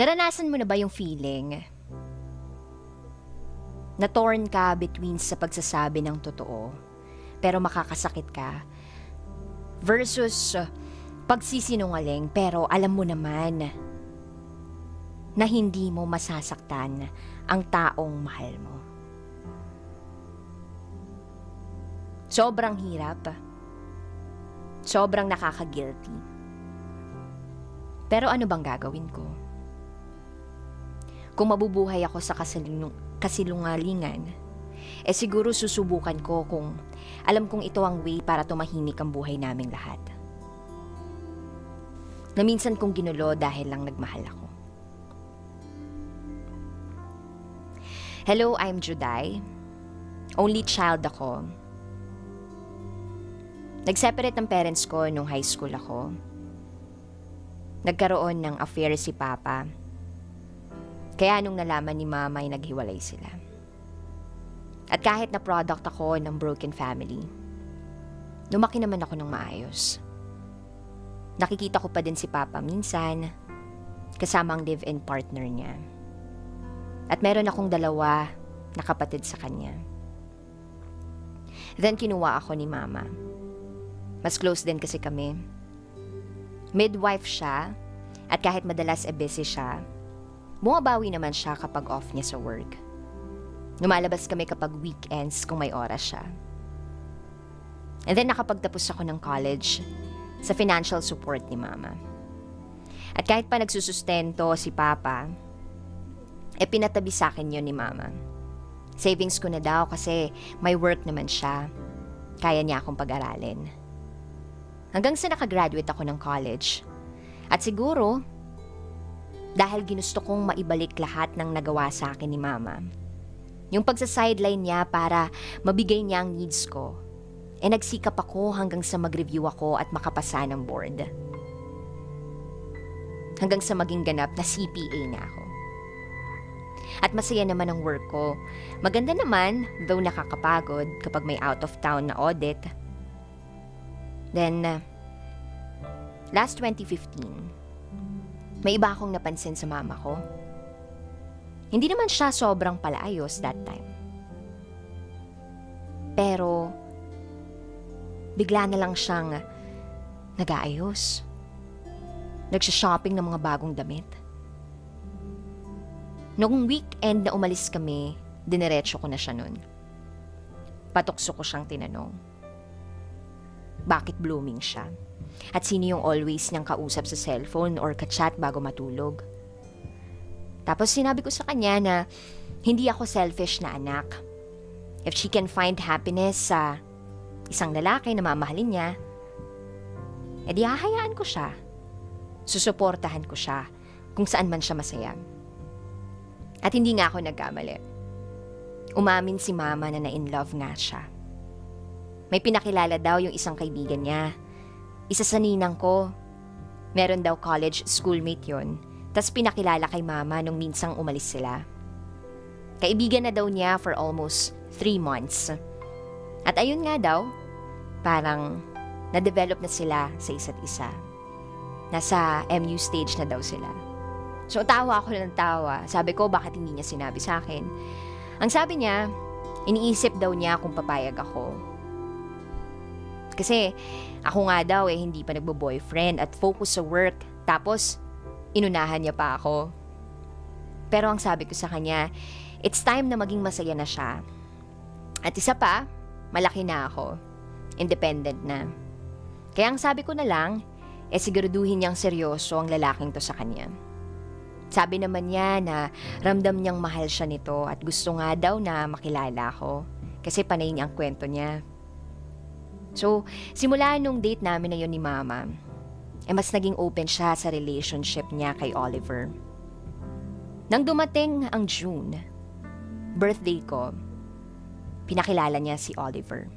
Naranasan mo na ba yung feeling na torn ka between sa pagsasabi ng totoo pero makakasakit ka versus pagsisinungaling pero alam mo naman na hindi mo masasaktan ang taong mahal mo? Sobrang hirap. Sobrang nakaka-guilty. Pero ano bang gagawin ko? Kung mabubuhay ako sa kasilungalingan, siguro susubukan ko kung alam kong ito ang way para tumahimik ang buhay naming lahat. Na minsan kong ginulo dahil lang nagmahal ako. Hello, I'm Juday. Only child ako. Nag-separate ang parents ko nung high school ako. Nagkaroon ng affair si Papa. Kaya nung nalaman ni Mama ay naghiwalay sila. At kahit na product ako ng broken family, lumaki naman ako ng maayos. Nakikita ko pa din si Papa minsan, kasama ang live-in partner niya. At meron akong 2 na kapatid sa kanya. Then kinuha ako ni Mama. Mas close din kasi kami. Midwife siya, at kahit madalas busy siya, bumabawi naman siya kapag off niya sa work. Lumalabas kami kapag weekends kung may oras siya. And then nakapagtapos ako ng college sa financial support ni Mama. At kahit pa nagsusustento si Papa, pinatabi sa akin yun ni Mama. Savings ko na daw kasi may work naman siya. Kaya niya akong pag-aralin. Hanggang sa nakagraduate ako ng college. At siguro, dahil ginusto kong maibalik lahat ng nagawa sa akin ni Mama, yung pagsa-sideline niya para mabigay niya ang needs ko, nagsikap ako hanggang sa mag-review ako at makapasa ng board. Hanggang sa maging ganap na CPA na ako. At masaya naman ang work ko. Maganda naman, though nakakapagod kapag may out of town na audit. Then, last 2015, may iba akong napansin sa mama ko. Hindi naman siya sobrang palaayos that time. Pero, bigla na lang siyang nag-aayos. Nagsha-shopping ng mga bagong damit. Noong weekend na umalis kami, dinerecho ko na siya nun. Patukso ko siyang tinanong. Bakit blooming siya? At sino yung always niyang kausap sa cellphone or ka-chat bago matulog? Tapos sinabi ko sa kanya na hindi ako selfish na anak. If she can find happiness sa isang lalaki na mamahalin niya, edi hahayaan ko siya. Susuportahan ko siya kung saan man siya masaya. At hindi nga ako nagkamali. Umamin si Mama na na-in-love nga siya. May pinakilala daw yung isang kaibigan niya. Isa sa ninang ko. Meron daw college schoolmate yun. Tas pinakilala kay Mama nung minsang umalis sila. Kaibigan na daw niya for almost 3 months. At ayun nga daw, parang na-develop na sila sa isa't isa. Nasa MU stage na daw sila. So tawa ako ng tawa. Sabi ko, bakit hindi niya sinabi sa akin? Ang sabi niya, iniisip daw niya kung papayag ako. Kasi ako nga daw hindi pa nagbo-boyfriend at focus sa work. Tapos, inunahan niya pa ako. Pero ang sabi ko sa kanya, it's time na maging masaya na siya. At isa pa, malaki na ako. Independent na. Kaya ang sabi ko na lang, siguraduhin niyang seryoso ang lalaking to sa kanya. Sabi naman niya na ramdam niyang mahal siya nito at gusto nga daw na makilala ako. Kasi panay niya ang kwento niya. So, simula nung date namin na yun ni Mama, mas naging open siya sa relationship niya kay Oliver. Nang dumating ang June, birthday ko, pinakilala niya si Oliver.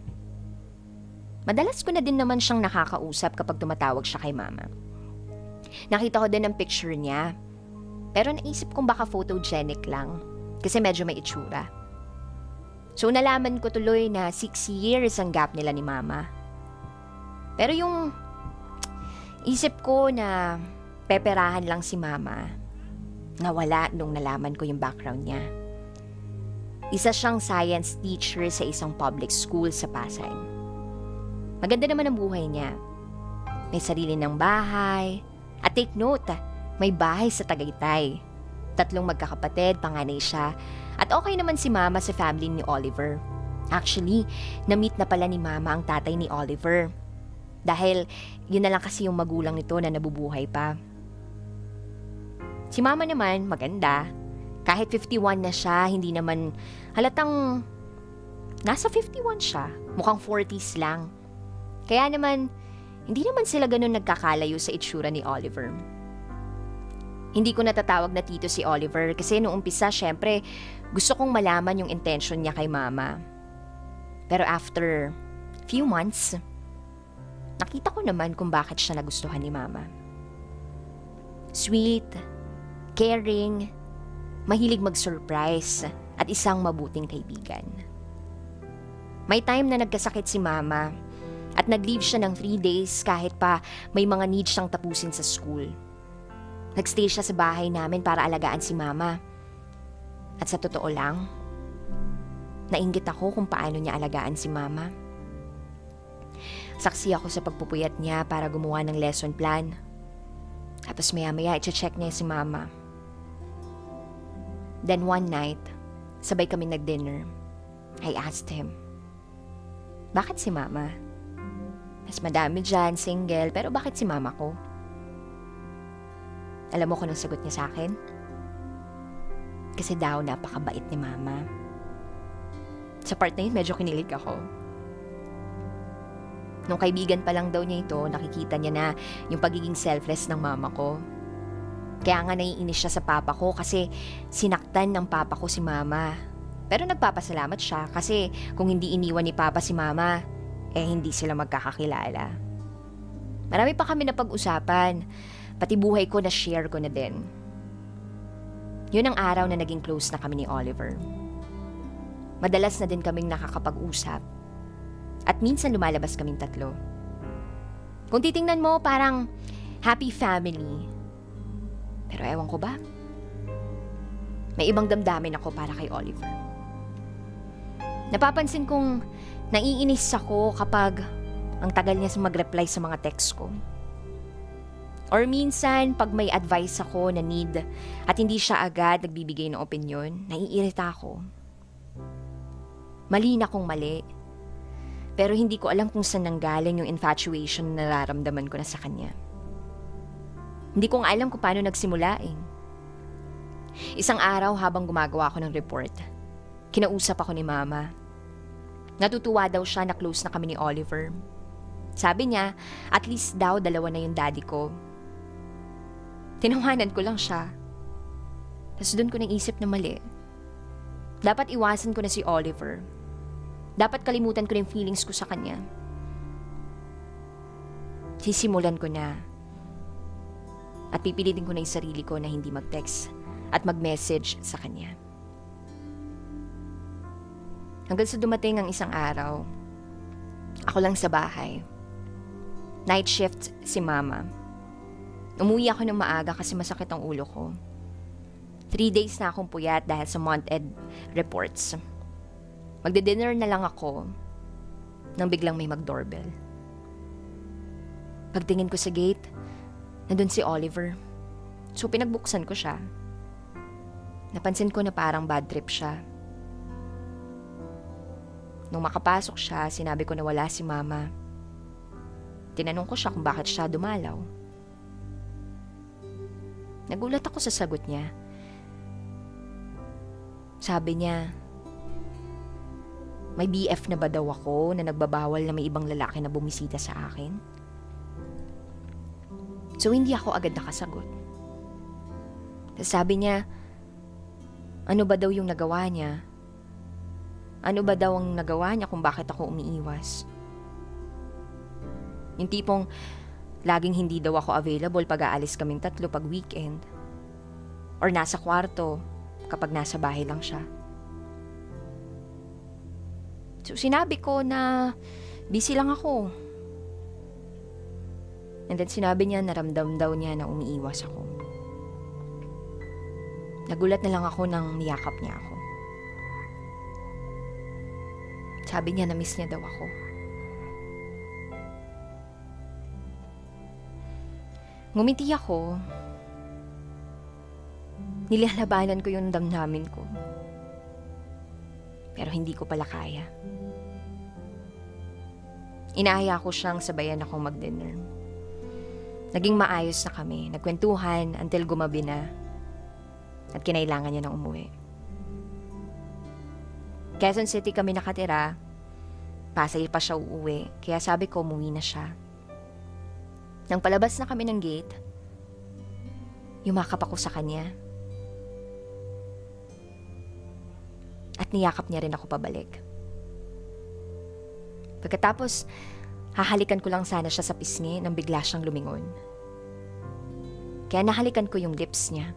Madalas ko na din naman siyang nakakausap kapag tumatawag siya kay Mama. Nakita ko din ang picture niya, pero naisip kong baka photogenic lang, kasi medyo may itsura. So nalaman ko tuloy na 6 years ang gap nila ni Mama. Pero yung isip ko na peperahan lang si Mama, Nawala nung nalaman ko yung background niya. Isa siyang science teacher sa isang public school sa Pasay. Maganda naman ang buhay niya. May sarili ng bahay. At take note, may bahay sa Tagaytay. 3 magkakapatid, panganay siya. At okay naman si Mama sa family ni Oliver. Actually, na-meet na pala ni Mama ang tatay ni Oliver. Dahil yun na lang kasi yung magulang nito na nabubuhay pa. Si Mama naman, maganda. Kahit 51 na siya, hindi naman halatang nasa 51 siya. Mukhang 40s lang. Kaya naman, hindi naman sila ganun nagkakalayo sa itsura ni Oliver. Hindi ko natatawag na tito si Oliver kasi noong umpisa, syempre, gusto kong malaman yung intention niya kay Mama. Pero after few months, nakita ko naman kung bakit siya nagustuhan ni Mama. Sweet, caring, mahilig mag-surprise, at isang mabuting kaibigan. May time na nagkasakit si Mama at nag-leave siya ng 3 days kahit pa may mga needs siyang tapusin sa school. Nagstay siya sa bahay namin para alagaan si Mama. At sa totoo lang, nainggit ako kung paano niya alagaan si Mama. Saksi ako sa pagpupuyat niya para gumawa ng lesson plan. Tapos maya-maya i-check niya si Mama. Then one night, sabay kami nag-dinner. I asked him, bakit si Mama? Mas madami dyan, single, pero bakit si Mama ko? Alam mo kung anong sagot niya sa akin? Kasi daw napakabait ni Mama. Sa part na yun, medyo kinilig ako. Nung kaibigan pa lang daw niya ito, nakikita niya na yung pagiging selfless ng Mama ko. Kaya nga naiinis siya sa papa ko kasi sinaktan ng papa ko si Mama. Pero nagpapasalamat siya kasi kung hindi iniwan ni Papa si Mama, hindi sila magkakakilala. Marami pa kami na pag-usapan, pati buhay ko na share ko na din. Yun ang araw na naging close na kami ni Oliver. Madalas na din kaming nakakapag-usap. At minsan lumalabas kaming 3. Kung titingnan mo, parang happy family. Pero ewan ko ba? May ibang damdamin ako para kay Oliver. Napapansin kong naiinis ako kapag ang tagal niya mag-reply sa mga text ko. Or minsan, pag may advice ako na need at hindi siya agad nagbibigay ng opinyon, naiirita ako. Mali na kung mali. Pero hindi ko alam kung saan nanggaling yung infatuation na nararamdaman ko na sa kanya. Hindi ko nga alam kung paano nagsimula eh. Isang araw habang gumagawa ako ng report, kinausap ako ni Mama. Natutuwa daw siya na close na kami ni Oliver. Sabi niya, at least daw 2 na yung daddy ko. Tinawanan ko lang siya. Tapos doon ko naisip na mali. Dapat iwasan ko na si Oliver. Dapat kalimutan ko na yung feelings ko sa kanya. Sisimulan ko na. At pipilitin ko na yung sarili ko na hindi mag-text at mag-message sa kanya. Hanggang sa dumating ang isang araw, ako lang sa bahay. Night shift si Mama. Umuwi ako ng maaga kasi masakit ang ulo ko. 3 days na akong puyat dahil sa month-end reports. Magde-dinner na lang ako nang biglang may mag-doorbell. Pagtingin ko sa gate, nandun si Oliver. So pinagbuksan ko siya. Napansin ko na parang bad trip siya. Nung makapasok siya, sinabi ko na wala si Mama. Tinanong ko siya kung bakit siya dumalaw. Nagulat ako sa sagot niya. Sabi niya, may BF na ba daw ako na nagbabawal na may ibang lalaki na bumisita sa akin? So hindi ako agad nakasagot. Sabi niya, ano ba daw yung nagawa niya? Ano ba daw ang nagawa niya kung bakit ako umiiwas? Yung tipong laging hindi daw ako available pag aalis kaming 3 pag weekend. Or nasa kwarto kapag nasa bahay lang siya. So sinabi ko na busy lang ako. And then sinabi niya naramdam daw niya na umiiwas ako. Nagulat na lang ako nang niyakap niya ako. Sabi niya na miss niya daw ako. Ngumiti ako. Nilalabanan ko yung damdamin ko. Pero hindi ko pala kaya. Inaaya ko siyang sabayan akong mag-dinner. Naging maayos na kami. Nagkwentuhan until gumabi na. At kinailangan niya nang umuwi. Quezon City kami nakatira. Pasay pa siya uuwi. Kaya sabi ko umuwi na siya. Nang palabas na kami ng gate, yumakap ako sa kanya. At niyakap niya rin ako pabalik. Pagkatapos, hahalikan ko lang sana siya sa pisngi nang bigla siyang lumingon. Kaya nahalikan ko yung lips niya.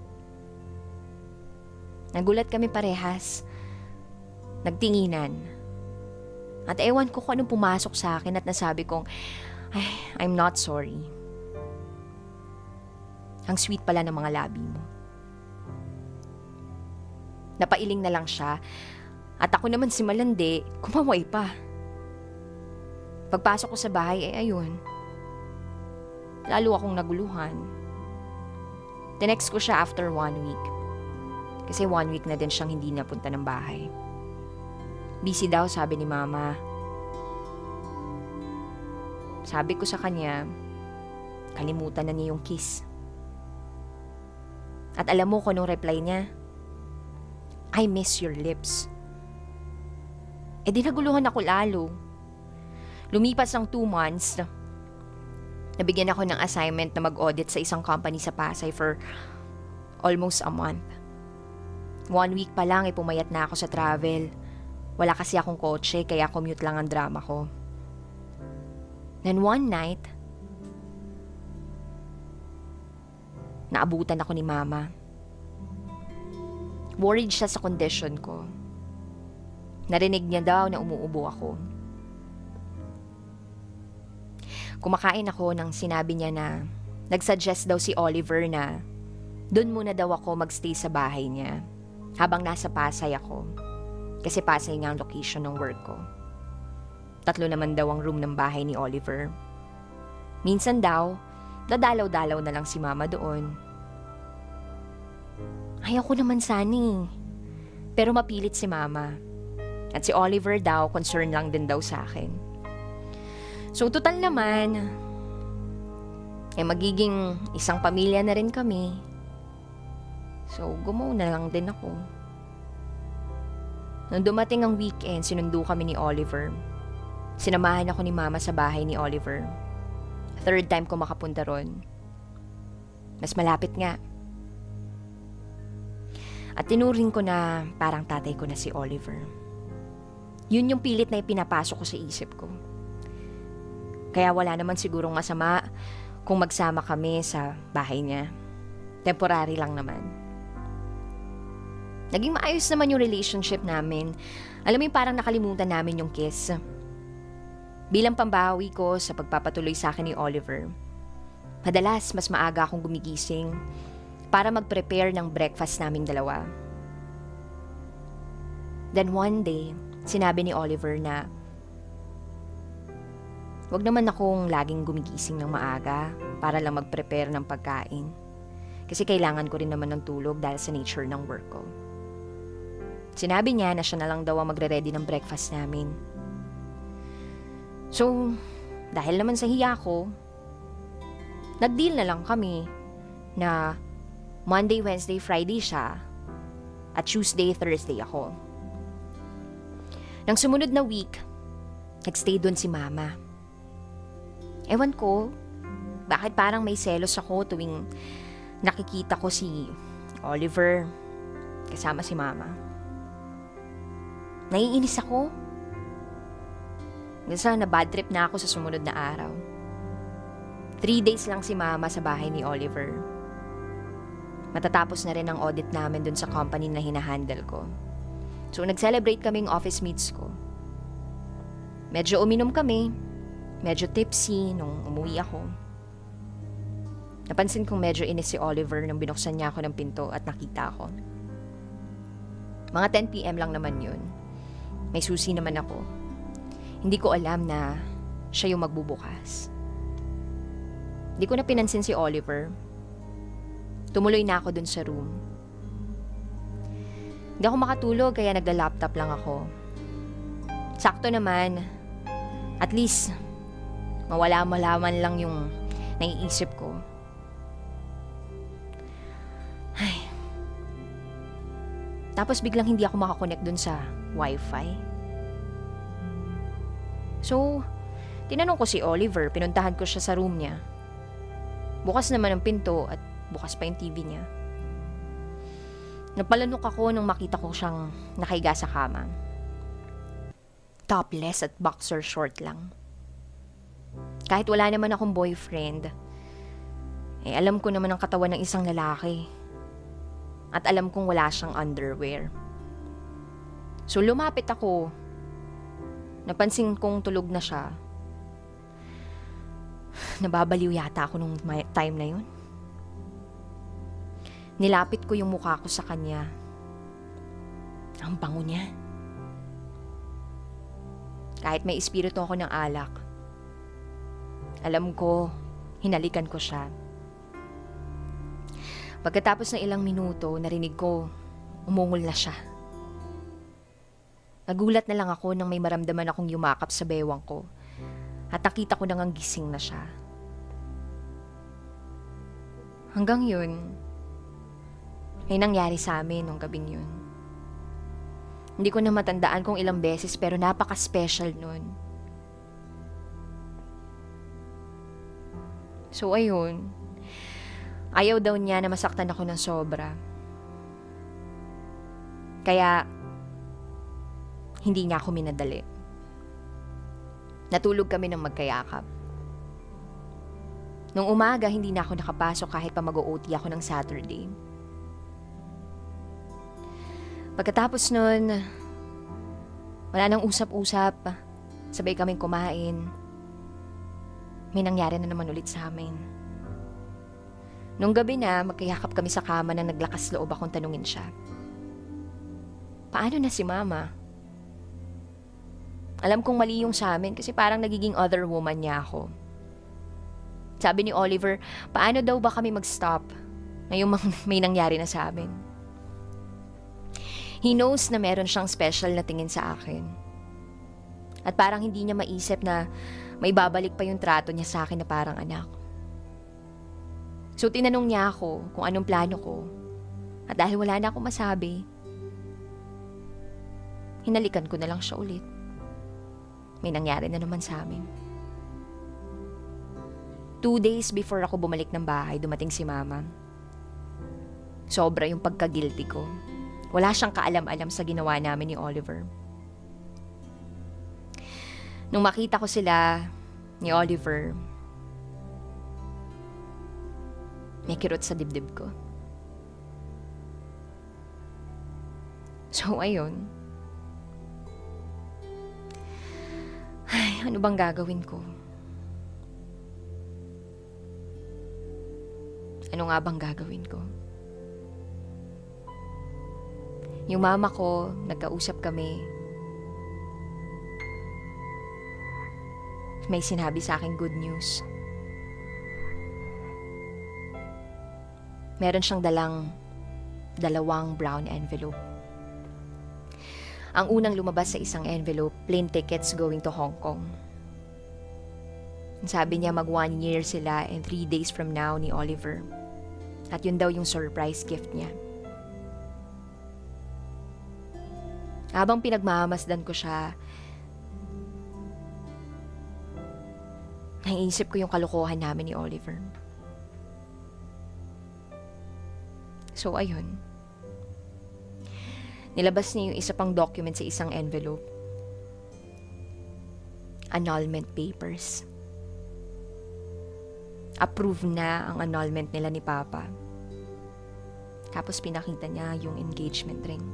Nagulat kami parehas. Nagtinginan. At ewan ko kung anong pumasok sa akin at nasabi kong, I'm not sorry. Ang sweet pala ng mga labi mo. Napailing na lang siya at ako naman si Malandi, kumaway pa. Pagpasok ko sa bahay, ayun. Lalo akong naguluhan. Tinext ko siya after 1 week. Kasi 1 week na din siyang hindi napunta ng bahay. Busy daw, sabi ni Mama. Sabi ko sa kanya, kalimutan na niya yung kiss. At alam mo kung anong reply niya? I miss your lips. Eh di naguluhan ako lalo. Lumipas ang 2 months, nabigyan ako ng assignment na mag-audit sa isang company sa Pasay for almost a month. 1 week pa lang pumayat na ako sa travel. Wala kasi akong kotse kaya commute lang ang drama ko. Then one night, naabutan ako ni Mama. Worried siya sa condition ko. Narinig niya daw na umuubo ako. Kumakain ako nang sinabi niya na nagsuggest daw si Oliver na doon muna daw ako magstay sa bahay niya habang nasa Pasay ako. Kasi Pasay nga ang location ng work ko. 3 naman daw ang room ng bahay ni Oliver. Minsan daw, dadalaw-dalaw na lang si Mama doon. Ayaw ko naman sani. Pero mapilit si Mama. At si Oliver daw, concern lang din daw sa akin. So total naman, magiging isang pamilya na rin kami. So gumaw na lang din ako. Nung dumating ang weekend, sinundo kami ni Oliver. Sinamahan ako ni Mama sa bahay ni Oliver. 3rd time ko makapunta ron. Mas malapit nga. At tinuring ko na parang tatay ko na si Oliver. Yun yung pilit na ipinapasok ko sa isip ko. Kaya wala naman sigurong masama kung magsama kami sa bahay niya. Temporary lang naman. Naging maayos naman yung relationship namin. Alam mo yung parang nakalimutan namin yung kiss. Bilang pambawi ko sa pagpapatuloy sa akin ni Oliver, madalas mas maaga akong gumigising para mag-prepare ng breakfast naming dalawa. Then one day, sinabi ni Oliver na wag naman akong laging gumigising ng maaga para lang mag-prepare ng pagkain. Kasi kailangan ko rin naman ng tulog dahil sa nature ng work ko. Sinabi niya na siya na lang daw ang magre-ready ng breakfast namin. So, dahil naman sa hiya ko, nag-deal na lang kami na Monday, Wednesday, Friday siya at Tuesday, Thursday ako. Nang sumunod na week, nagstay doon si Mama. Ewan ko, bakit parang may selos ako tuwing nakikita ko si Oliver kasama si Mama. Naiinis ako. Minsan na bad trip na ako sa sumunod na araw. 3 days lang si Mama sa bahay ni Oliver. Matatapos na rin ang audit namin dun sa company na hinahandle ko. So nag-celebrate kaming office meets ko. Medyo uminom kami. Medyo tipsy nung umuwi ako. Napansin kong medyo inis si Oliver nang binuksan niya ako ng pinto at nakita ako. Mga 10 p.m. lang naman yun. May susi naman ako. Hindi ko alam na siya yung magbubukas. Hindi ko na pinansin si Oliver. Tumuloy na ako dun sa room. Hindi ako makatulog kaya nagla-laptop lang ako. Sakto naman, at least mawala-malaman lang yung naiisip ko. Ay. Tapos biglang hindi ako makakonect dun sa wifi. So, tinanong ko si Oliver, pinuntahan ko siya sa room niya. Bukas naman ang pinto at bukas pa yung TV niya. Napalanok ako nung makita ko siyang nakahiga sa kama. Topless at boxer short lang. Kahit wala naman akong boyfriend, alam ko naman ang katawan ng isang lalaki. At alam kong wala siyang underwear. So lumapit ako. Napansin kong tulog na siya. Nababaliw yata ako nung time na yun. Nilapit ko yung mukha ko sa kanya. Ang bango niya. Kahit may espiritu ako ng alak, alam ko, hinalikan ko siya. Pagkatapos ng ilang minuto, narinig ko, umungol na siya. Nagulat na lang ako nang may maramdaman akong yumakap sa bewang ko at nakita ko nang gising na siya. Hanggang yun, may nangyari sa amin nung gabing yun. Hindi ko na matandaan kung ilang beses pero napaka-special nun. So ayun, ayaw daw niya na masaktan ako ng sobra. Kaya, hindi niya ako minadali. Natulog kami ng magkayakap. Nung umaga, hindi na ako nakapasok kahit pa mag-OT ako ng Saturday. Pagkatapos nun, wala nang usap-usap. Sabay kaming kumain. May nangyari na naman ulit sa amin. Nung gabi na, magkayakap kami sa kama na naglakas loob akong tanungin siya. Paano na si Mama? Alam kong mali yung sa amin kasi parang nagiging other woman niya ako. Sabi ni Oliver, paano daw ba kami mag-stop ngayong may nangyari na sa amin? He knows na meron siyang special na tingin sa akin. At parang hindi niya maisip na may babalik pa yung trato niya sa akin na parang anak. So tinanong niya ako kung anong plano ko. At dahil wala na akong masabi, hinalikan ko na lang siya ulit. May nangyari na naman sa amin. 2 days before ako bumalik ng bahay, dumating si Mama. Sobra yung pagka-guilty ko. Wala siyang kaalam-alam sa ginawa namin ni Oliver. Nung makita ko sila ni Oliver, may kirot sa dibdib ko. So, ayun. Ay, ano bang gagawin ko? Ano nga bang gagawin ko? Yung mama ko, nagkausap kami. May sinabi sa akin good news. Meron siyang dalang 2 brown envelope. Ang unang lumabas sa isang envelope, plane tickets going to Hong Kong. Sabi niya mag 1 year sila and 3 days from now ni Oliver. At yun daw yung surprise gift niya. Habang pinagmamasdan ko siya, naiisip ko yung kalokohan namin ni Oliver. So, ayun. Nilabas niya yung isa pang document sa isang envelope. Annulment papers. Approve na ang annulment nila ni Papa. Tapos pinakita niya yung engagement ring.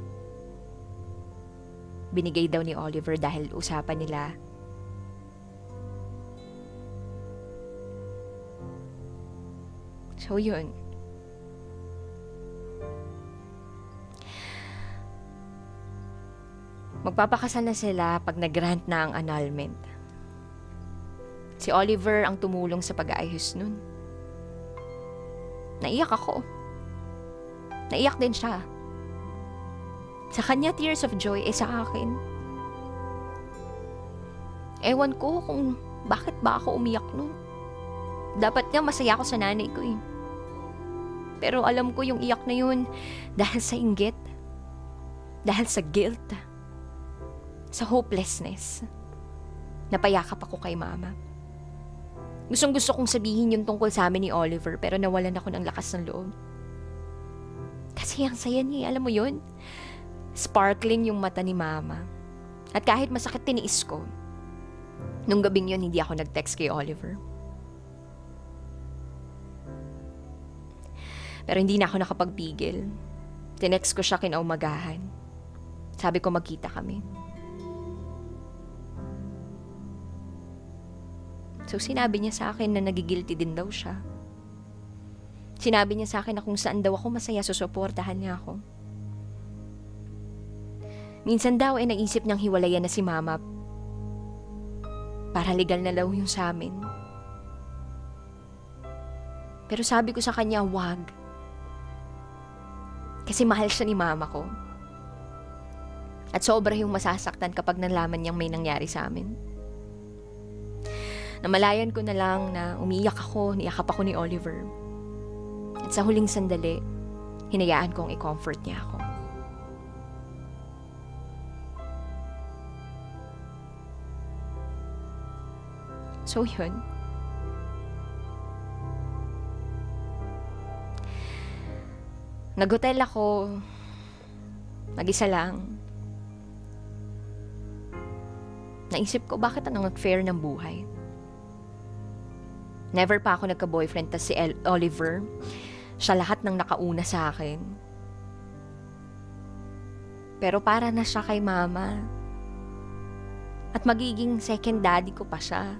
Binigay daw ni Oliver dahil usapan nila. So, yun. Magpapakasal na sila pag nag-grant na ang annulment. Si Oliver ang tumulong sa pag-aayos nun. Naiyak ako. Naiyak din siya. Sa kanya, tears of joy, sa akin. Ewan ko kung bakit ba ako umiyak nun. Dapat nga masaya ako sa nanay ko eh. Pero alam ko yung iyak na yun dahil sa inggit. Dahil sa guilt. Sa hopelessness. Napayakap ako kay mama. Gustong-gusto kong sabihin yung tungkol sa amin ni Oliver pero nawalan ako ng lakas ng loob. Kasi ang saya niya, alam mo yun? Sparkling yung mata ni mama. At kahit masakit tiniis ko, nung gabing yun hindi ako nag-text kay Oliver. Pero hindi na ako nakapagpigil. Tinext ko siya kinaumagahan. Sabi ko magkita kami. So sinabi niya sa akin na nagigilty din daw siya. Sinabi niya sa akin na kung saan daw ako masaya, susuportahan niya ako. Minsan daw ay naisip niyang hiwalayan na si mama para legal na daw yung sa amin. Pero sabi ko sa kanya, wag. Kasi mahal siya ni mama ko. At sobra yung masasaktan kapag nalaman niyang may nangyari sa amin. Namalayan ko na lang na umiiyak ako, niyakap ako ni Oliver. At sa huling sandali, hinayaan kong i-comfort niya ako. So yun. Nag-hotel ako, mag-isa lang. Naisip ko bakit ang nag-fair ng buhay. Never pa ako nagka-boyfriend, tas si Oliver, siya lahat ng nakauna sa akin. Pero para na siya kay mama. At magiging second daddy ko pa siya.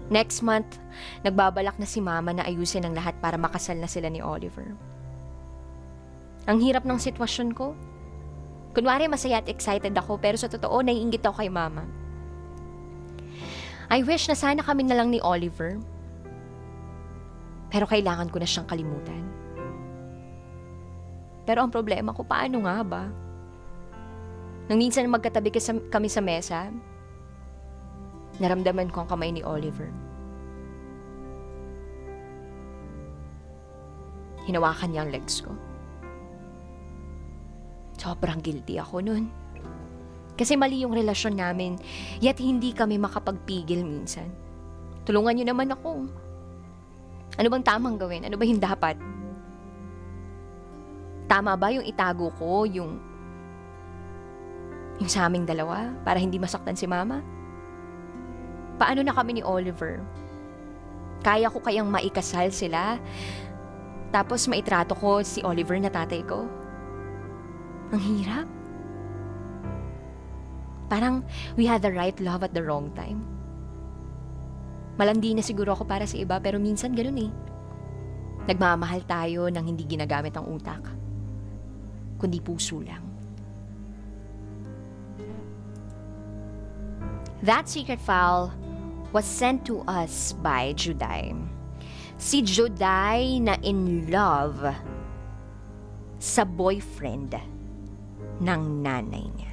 Next month, nagbabalak na si mama na ayusin ang lahat para makasal na sila ni Oliver. Ang hirap ng sitwasyon ko. Kunwari masaya at excited ako, pero sa totoo, naiinggit ako kay mama. I wish na sana kami na lang ni Oliver. Pero kailangan ko na siyang kalimutan. Pero ang problema ko, paano nga ba? Nang minsan magkatabi kami sa mesa, naramdaman ko ang kamay ni Oliver. Hinawakan niya ang legs ko. Sobrang guilty ako nun. Kasi mali yung relasyon namin, yet hindi kami makapagpigil minsan. Tulungan niyo naman ako. Ano bang tamang gawin? Ano ba yung dapat? Tama ba yung itago ko, yung sa aming dalawa, para hindi masaktan si mama? Paano na kami ni Oliver? Kaya ko kayang maikasal sila, tapos maitrato ko si Oliver na tatay ko? Ang hirap. Parang we had the right love at the wrong time. Malandi na siguro ako para sa iba, pero minsan ganun eh. Nagmamahal tayo nang hindi ginagamit ang utak, kundi puso lang. That secret file was sent to us by Juday. Si Juday na in love sa boyfriend ng nanay niya.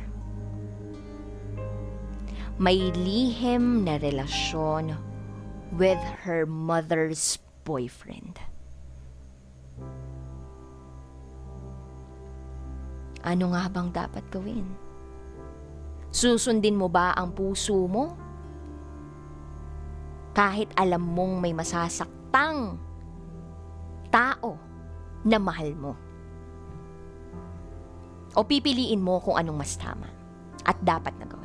May lihim na relasyon with her mother's boyfriend. Ano nga bang dapat gawin? Susundin mo ba ang puso mo? Kahit alam mong may masasaktang tao na mahal mo. O pipiliin mo kung anong mas tama at dapat na gawin.